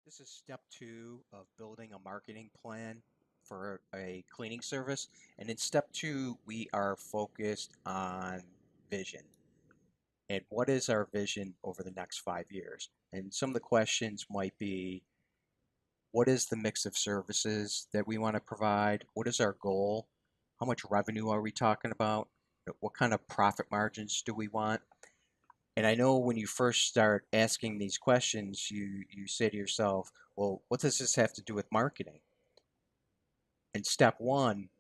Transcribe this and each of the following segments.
This is step two of building a marketing plan for a cleaning service. And in step two, we are focused on vision. And what is our vision over the next 5 years? And some of the questions might be, what is the mix of services that we want to provide? What is our goal? How much revenue are we talking about? What kind of profit margins do we want? And I know when you first start asking these questions, you say to yourself, well, what does this have to do with marketing? In step one,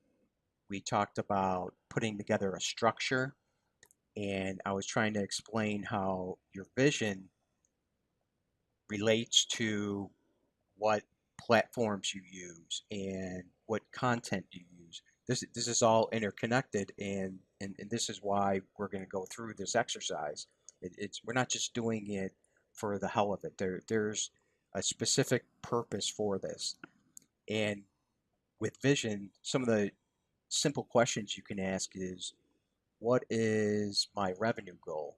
we talked about putting together a structure, and I was trying to explain how your vision relates to what platforms you use and what content you use. This is all interconnected, and this is why we're going to go through this exercise. We're not just doing it for the hell of it. There's a specific purpose for this. And with vision, some of the simple questions you can ask is, what is my revenue goal?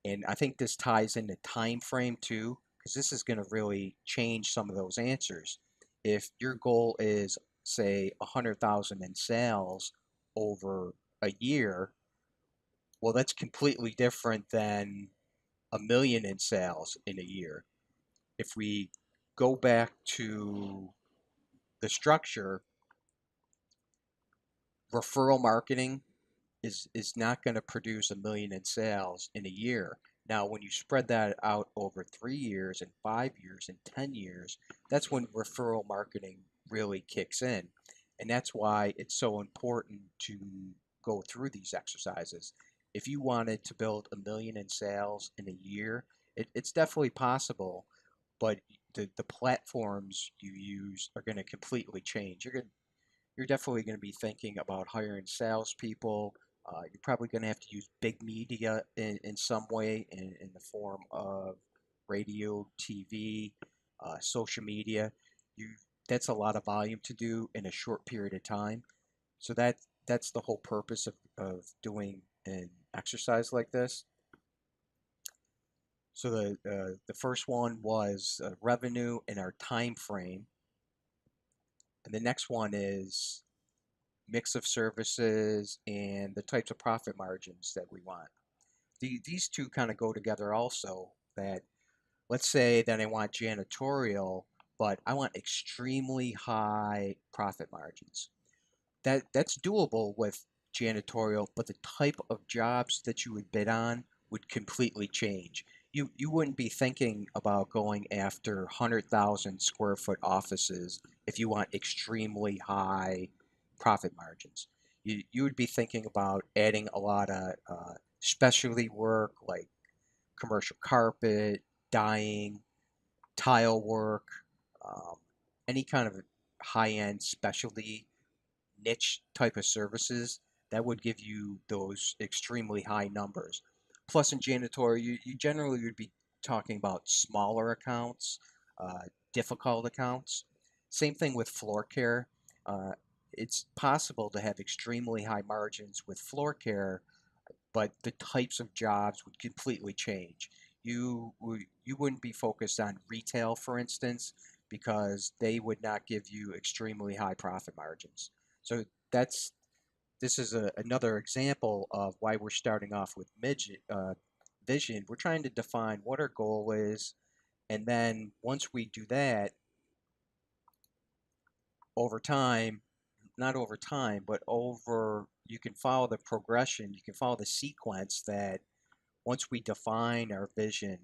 And I think this ties into time frame too, because this is going to really change some of those answers. If your goal is, say, 100,000 in sales over a year, well, that's completely different than 1 million in sales in a year. If we go back to the structure, referral marketing is not going to produce 1 million in sales in a year. Now, when you spread that out over 3 years and 5 years and 10 years, that's when referral marketing really kicks in. And that's why it's so important to go through these exercises. If you wanted to build 1 million in sales in a year, it's definitely possible, but the platforms you use are going to completely change. You're definitely going to be thinking about hiring salespeople. You're probably going to have to use big media in some way in the form of radio, TV, social media. You That's a lot of volume to do in a short period of time. So that's the whole purpose of doing an exercise like this. So the first one was revenue and our time frame, and the next one is mix of services and the types of profit margins that we want. These two kind of go together also. That let's say that I want janitorial, but I want extremely high profit margins. That's doable with janitorial, but the type of jobs that you would bid on would completely change. You wouldn't be thinking about going after 100,000 square foot offices if you want extremely high profit margins. You would be thinking about adding a lot of specialty work like commercial carpet, dyeing, tile work, um, any kind of high-end specialty niche type of services that would give you those extremely high numbers. Plus, in janitorial, you generally would be talking about smaller accounts, difficult accounts. Same thing with floor care. Uh, it's possible to have extremely high margins with floor care, but the types of jobs would completely change. You wouldn't be focused on retail, for instance, because they would not give you extremely high profit margins. So that's this is another example of why we're starting off with vision. We're trying to define what our goal is, and then once we do that, over time, not over time, but over, you can follow the progression, you can follow the sequence that once we define our vision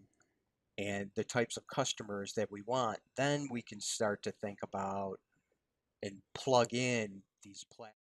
and the types of customers that we want, then we can start to think about and plug in these platforms.